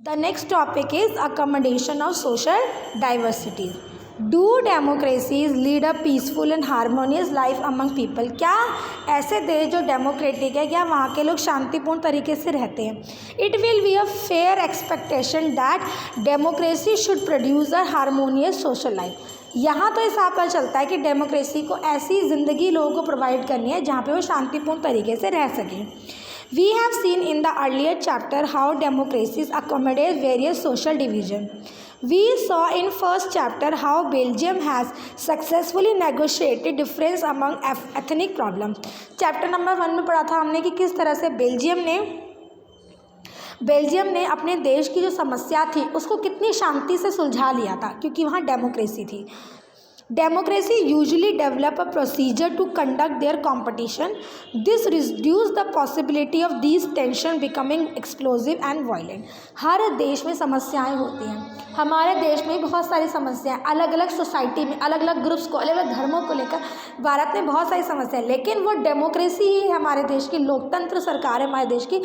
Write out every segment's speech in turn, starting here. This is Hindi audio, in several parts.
The next topic is accommodation of social diversity. Do democracies lead a peaceful and harmonious life among people? क्या ऐसे देश जो डेमोक्रेटिक है क्या वहाँ के लोग शांतिपूर्ण तरीके से रहते हैं? It will be a fair expectation that democracy should produce a harmonious social life. यहाँ तो इस पता चलता है कि डेमोक्रेसी को ऐसी ज़िंदगी लोगों को प्रोवाइड करनी है जहाँ पे वो शांतिपूर्ण तरीके से रह सकें. We have seen in the earlier chapter how democracies accommodate various social division. We saw in first chapter how Belgium has successfully negotiated difference among ethnic problems. Chapter number 1 में पढ़ा था हमने कि किस तरह से बेल्जियम ने अपने देश की जो समस्या थी उसको कितनी शांति से सुलझा लिया था क्योंकि वहाँ डेमोक्रेसी थी. Democracy usually develop a procedure to conduct their competition. This reduce the possibility of these tension becoming explosive and violent. हर देश में समस्याएं होती हैं. हमारे देश में बहुत सारी समस्याएं अलग अलग सोसाइटी में अलग अलग ग्रुप्स को अलग अलग धर्मों को लेकर भारत में बहुत सारी समस्याएं, लेकिन वो डेमोक्रेसी ही हमारे देश की लोकतंत्र सरकार है हमारे देश की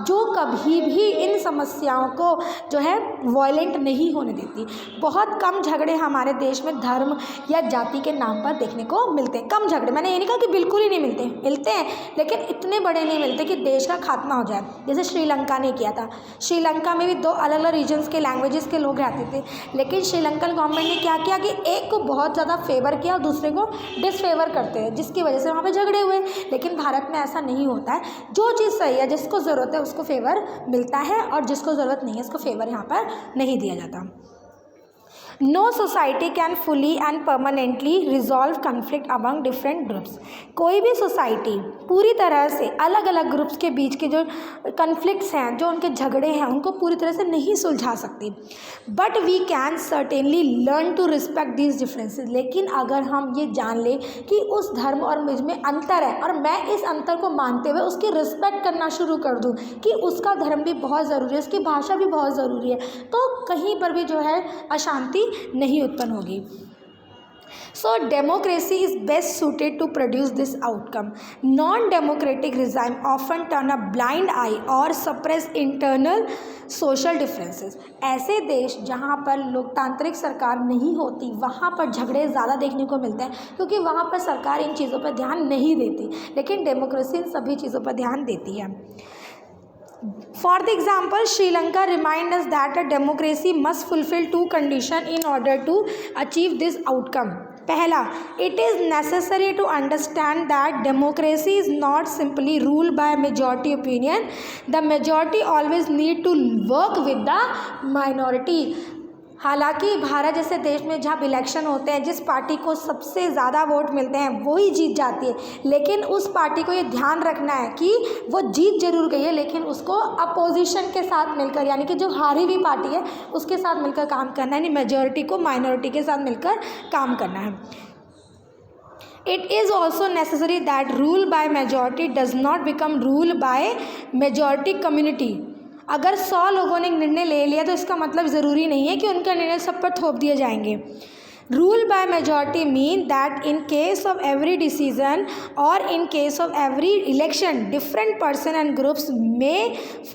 जो कभी भी इन समस्याओं को जो है वायलेंट नहीं होने देती. बहुत कम झगड़े हमारे देश में धर्म या जाति के नाम पर देखने को मिलते हैं. कम झगड़े, मैंने ये नहीं कहा कि बिल्कुल ही नहीं मिलते हैं, लेकिन इतने बड़े नहीं मिलते कि देश का खात्मा हो जाए. जैसे श्रीलंका ने किया था. श्रीलंका में भी 2 अलग अलग रीजन्स के लैंग्वेजेस के लोग रहते थे, लेकिन श्रीलंकन गवर्नमेंट ने क्या किया कि एक को बहुत ज़्यादा फेवर किया और दूसरे को डिसफेवर करते हैं, जिसकी वजह से वहाँ पे झगड़े हुए. लेकिन भारत में ऐसा नहीं होता है. जो चीज़ सही है, जिसको ज़रूरत है उसको फेवर मिलता है और जिसको ज़रूरत नहीं है उसको फेवर यहाँ पर नहीं दिया जाता. No society can fully and permanently resolve conflict among different groups. कोई भी सोसाइटी पूरी तरह से अलग अलग ग्रुप्स के बीच के जो कन्फ्लिक्ट्स हैं, जो उनके झगड़े हैं, उनको पूरी तरह से नहीं सुलझा सकती. But we can certainly learn to respect these differences. लेकिन अगर हम ये जान लें कि उस धर्म और मुझ में अंतर है और मैं इस अंतर को मानते हुए उसकी रिस्पेक्ट करना शुरू कर दूँ कि उसका धर्म भी बहुत ज़रूरी है, उसकी भाषा भी बहुत ज़रूरी है, तो कहीं पर भी जो है अशांति नहीं उत्पन्न होगी. So democracy is best suited to produce this outcome. Non-democratic regime often turn a blind eye or suppress internal social differences. ऐसे देश जहाँ पर लोकतांत्रिक सरकार नहीं होती वहाँ पर झगड़े ज़्यादा देखने को मिलते हैं क्योंकि वहाँ पर सरकार इन चीज़ों पर ध्यान नहीं देती, लेकिन डेमोक्रेसी इन सभी चीज़ों पर ध्यान देती है. For the example, Sri Lanka reminds us that a democracy must fulfill 2 conditions in order to achieve this outcome. पहला, it is necessary to understand that democracy is not simply ruled by majority opinion. The majority always need to work with the minority. हालांकि भारत जैसे देश में जहाँ इलेक्शन होते हैं जिस पार्टी को सबसे ज़्यादा वोट मिलते हैं वही जीत जाती है, लेकिन उस पार्टी को ये ध्यान रखना है कि वो जीत जरूर गई है लेकिन उसको अपोजिशन के साथ मिलकर, यानी कि जो हारी हुई पार्टी है उसके साथ मिलकर काम करना है, यानी मेजॉरिटी को माइनॉरिटी के साथ मिलकर काम करना है. It is also necessary that rule by majority does not become rule by majority community. अगर 100 लोगों ने निर्णय ले लिया तो इसका मतलब ज़रूरी नहीं है कि उनका निर्णय सब पर थोप दिए जाएंगे. Rule by majority mean that in case of every decision or in case of every election, different person and groups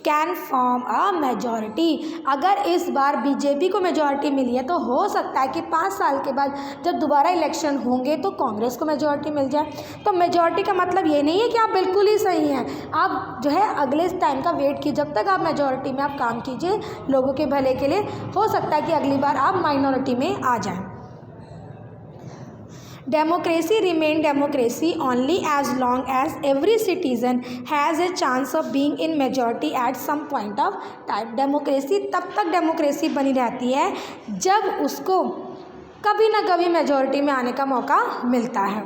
can form a majority. अगर इस बार बीजेपी को मेजॉरिटी मिली है तो हो सकता है कि 5 साल के बाद जब दोबारा इलेक्शन होंगे तो कांग्रेस को मेजॉरिटी मिल जाए. तो मेजॉरिटी का मतलब ये नहीं है कि आप बिल्कुल ही सही हैं. आप जो है अगले टाइम का वेट कीजिए, जब तक आप मेजॉरिटी में आप काम कीजिए लोगों के भले के लिए. हो सकता है कि अगली बार आप माइनॉरिटी में आ जाएं. Democracy remain democracy only as long as every citizen has a chance of being in majority at some point of time. Democracy तब तक डेमोक्रेसी बनी रहती है जब उसको कभी ना कभी मेजॉरिटी में आने का मौका मिलता है.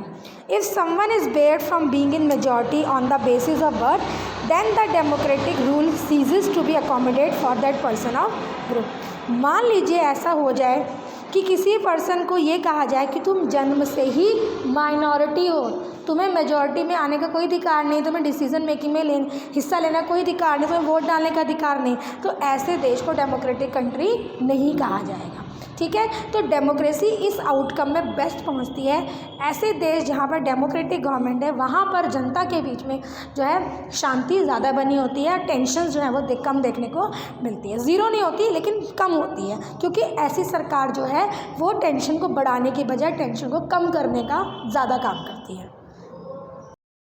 If someone is barred from being in majority on the basis of birth, then the democratic rule ceases to be accommodate for that person of group. मान लीजिए ऐसा हो जाए कि किसी पर्सन को ये कहा जाए कि तुम जन्म से ही माइनॉरिटी हो, तुम्हें मेजॉरिटी में आने का कोई अधिकार नहीं, तुम्हें डिसीजन मेकिंग में हिस्सा लेना कोई अधिकार नहीं, तुम्हें वोट डालने का अधिकार नहीं, तो ऐसे देश को डेमोक्रेटिक कंट्री नहीं कहा जाएगा. ठीक है। तो डेमोक्रेसी इस आउटकम में बेस्ट पहुंचती है। ऐसे देश जहां पर डेमोक्रेटिक गवर्नमेंट है वहां पर जनता के बीच में जो है शांति ज़्यादा बनी होती है, टेंशन जो है वो कम देखने को मिलती है। ज़ीरो नहीं होती लेकिन कम होती है, क्योंकि ऐसी सरकार जो है वो टेंशन को बढ़ाने की बजाय टेंशन को कम करने का ज़्यादा काम करती है।